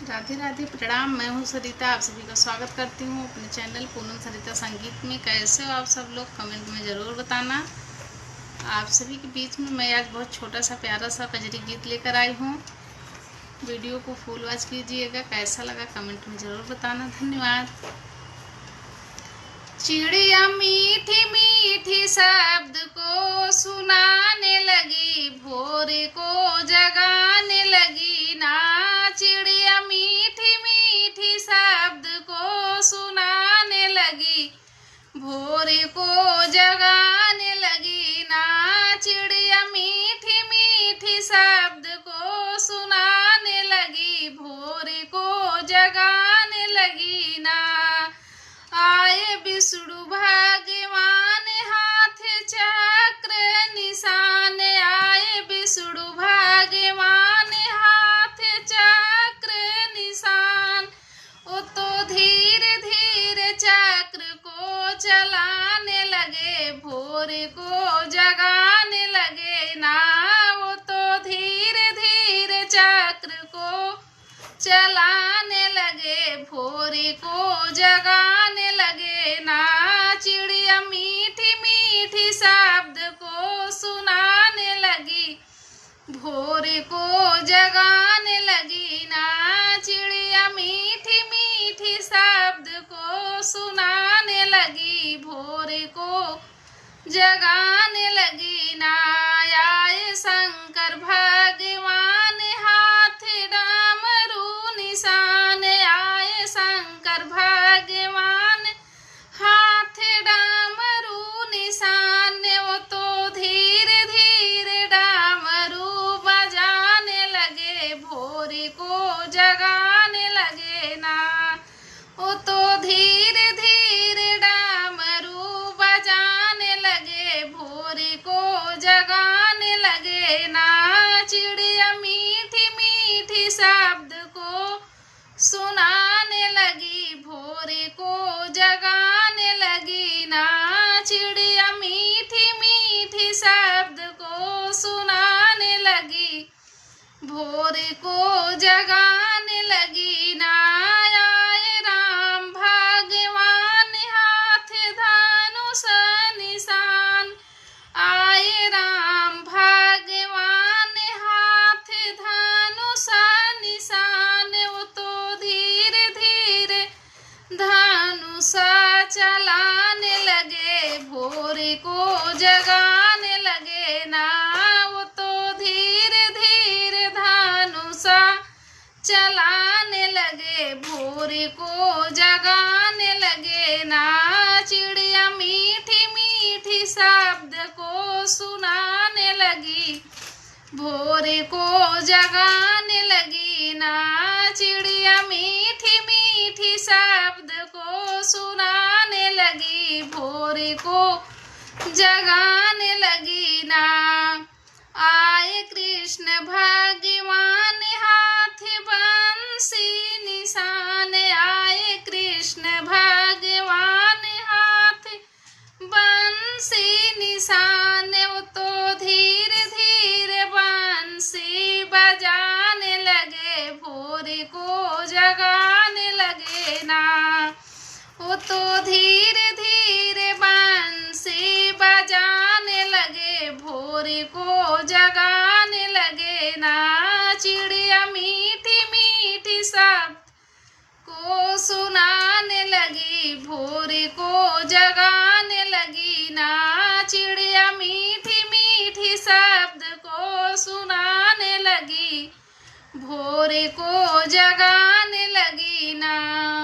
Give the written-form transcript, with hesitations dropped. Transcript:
राधे राधे, प्रणाम। मैं हूँ सरिता, आप सभी का स्वागत करती हूँ अपने चैनल पूनम सरिता संगीत में। कैसे हो आप सब लोग, कमेंट में ज़रूर बताना। आप सभी के बीच में मैं आज बहुत छोटा सा प्यारा सा कजरी गीत लेकर आई हूँ। वीडियो को फुल वॉच कीजिएगा, कैसा लगा कमेंट में ज़रूर बताना। धन्यवाद। चिड़िया मीठी मीठी शब्द को सुनाने लगी, भोर को जगाने लगी ना। चिड़िया मीठी मीठी शब्द को सुनाने लगी, भोर को जगाने लगी ना। चिड़िया मीठी मीठी शब्द को सुनाने लगी, भोर को जगाने लगी ना। आए विष्णु भगवान हाथ चक्र निशान, आए विष्णु भगवान हाथ चक्र निशान। वो तो धीरे धीरे चक्र को चलाने लगे, भोर को जगाने लगे ना। वो तो धीरे धीरे चक्र को चलाने लगे, भोर को जगाने लगे ना। चिड़िया मीठी मीठी शब्द को सुनाने लगी, भोर को जगाने लगी ना। चिड़िया मीठी मीठी शब्द को सुनाने लगी, भोर को जगाने लगी ना। आए शंकर भगवान हाथ डमरू निशान, आए शंकर भगवान हाथ डमरू निशान। वो तो धीरे धीरे डमरू बजाने लगे, भोर को जगाने लगे ना। वो तो धीरे धीरे डमरू बजाने लगे, भोर को जगाने लगे ना। चिड़िया मीठी मीठी शब्द को सुनाने लगी, भोर को जगाने लगी ना। चिड़िया मीठी मीठी शब्द को सुनाने लगी, भोर को जगाने लगी ना। आए राम भगवान हाथ धनुष निशान, आए राम भगवान हाथ धनुष निशान। वो तो धीरे धीरे धनुष चलाने लगे, भोर को जगाने लगे ना। वो तो धीरे धीरे धनुष चलाने लगे, भोर को जगाने लगे ना। चिड़िया मीठी मीठी शब्द को सुनाने लगी, भोर को जगाने लगी ना। चिड़िया मीठी मीठी शब्द को सुनाने लगी, भोर को जगाने लगी ना। आए कृष्ण भगवान हाथ बंसी निशान, आए कृष्ण भगवान हाथ बंसी निशान। वो तो धीरे धीरे बंसी बजाने लगे, भोर को जगाने लगे ना। वो तो धीरे धीरे बंसी बजाने लगे, भोर को जगाने लगे ना। चिड़िया मीठी मीठी शब्द को सुनाने लगी, भोर को जगाने लगी ना। चिड़िया मीठी मीठी शब्द को सुनाने लगी, भोर को जगाने लगी ना।